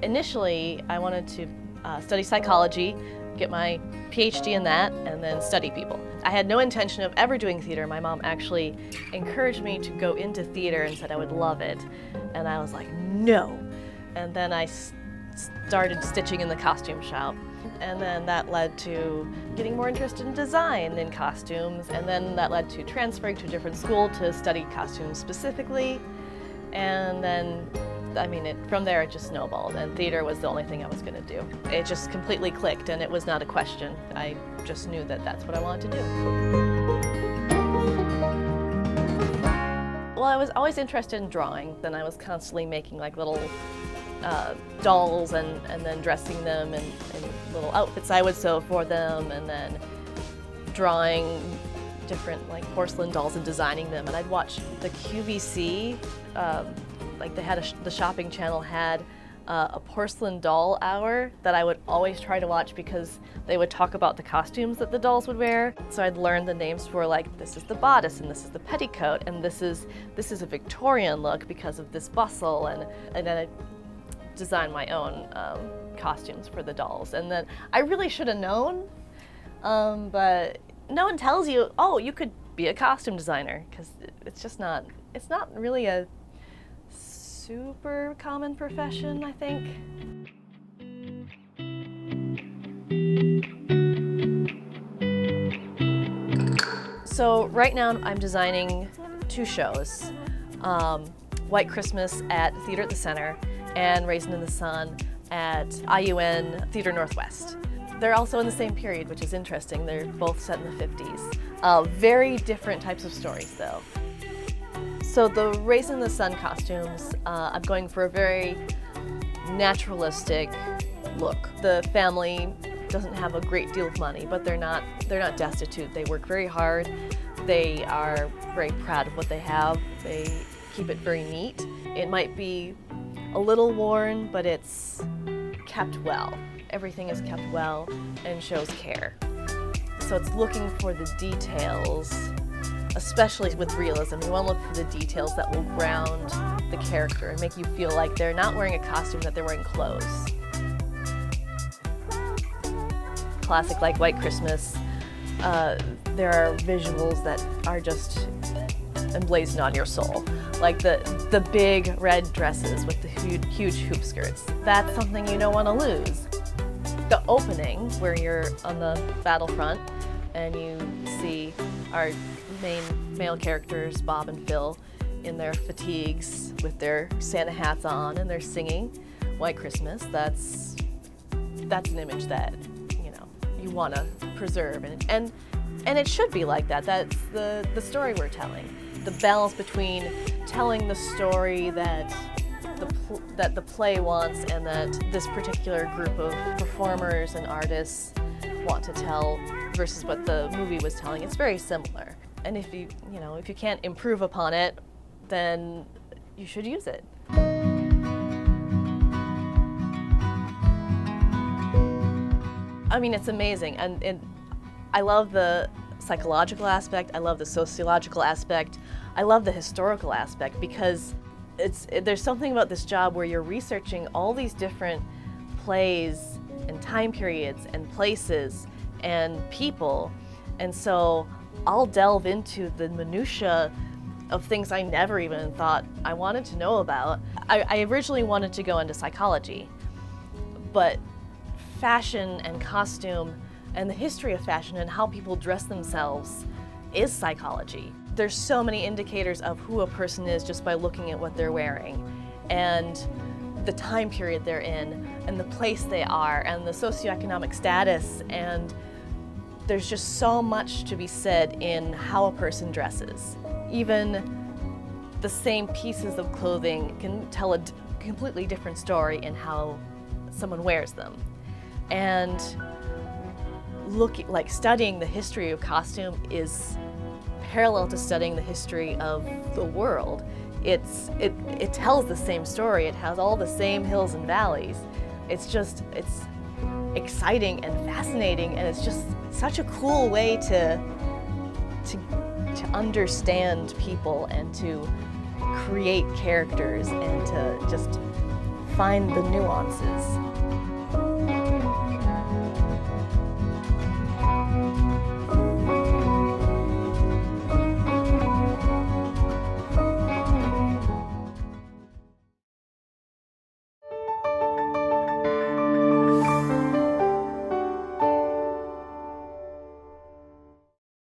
Initially, I wanted to study psychology, get my PhD in that, and then study people. I had no intention of ever doing theater. My mom actually encouraged me to go into theater and said I would love it. And I was like, no. And then I started stitching in the costume shop. And then that led to getting more interested in design in costumes. And then that led to transferring to a different school to study costumes specifically. And then, from there it just snowballed, and theater was the only thing I was going to do. It just completely clicked, and it was not a question. I just knew that that's what I wanted to do. Well, I was always interested in drawing. Then I was constantly making like little dolls and then dressing them in little outfits I would sew for them, and then drawing different like porcelain dolls and designing them. And I'd watch the QVC, the shopping channel had a porcelain doll hour that I would always try to watch because they would talk about the costumes that the dolls would wear. So I'd learn the names for like, this is the bodice and this is the petticoat and this is a Victorian look because of this bustle, and then I'd design my own costumes for the dolls. And then I really should have known, but no one tells you, oh, you could be a costume designer, because it's not really a super common profession, I think. So right now I'm designing 2 shows, White Christmas at Theater at the Center and Raisin in the Sun at IUN Theater Northwest. They're also in the same period, which is interesting. They're both set in the 50s. Very different types of stories though. So the Raisin in the Sun costumes, I'm going for a very naturalistic look. The family doesn't have a great deal of money, but they're not destitute. They work very hard. They are very proud of what they have. They keep it very neat. It might be a little worn, but it's kept well. Everything is kept well and shows care. So it's looking for the details, especially with realism. You want to look for the details that will ground the character and make you feel like they're not wearing a costume, that they're wearing clothes. Classic like White Christmas, there are visuals that are just emblazoned on your soul. Like the big red dresses with the huge hoop skirts. That's something you don't want to lose. The opening, where you're on the battlefront and you see our main male characters, Bob and Phil, in their fatigues with their Santa hats on, and they're singing White Christmas. That's an image that you want to preserve, and it should be like that. That's the story we're telling. The balance between telling the story that the play wants and that this particular group of performers and artists want to tell versus what the movie was telling. It's very similar. And if you can't improve upon it, then you should use it. It's amazing, and I love the psychological aspect, I love the sociological aspect, I love the historical aspect, because there's something about this job where you're researching all these different plays and time periods and places and people, and so I'll delve into the minutiae of things I never even thought I wanted to know about. I originally wanted to go into psychology, but fashion and costume and the history of fashion and how people dress themselves is psychology. There's so many indicators of who a person is just by looking at what they're wearing, and the time period they're in, and the place they are, and the socioeconomic status, and there's just so much to be said in how a person dresses. Even the same pieces of clothing can tell a completely different story in how someone wears them. And studying the history of costume is parallel to studying the history of the world. It tells the same story. It has all the same hills and valleys. It's exciting and fascinating, and it's just such a cool way to understand people and to create characters and to just find the nuances.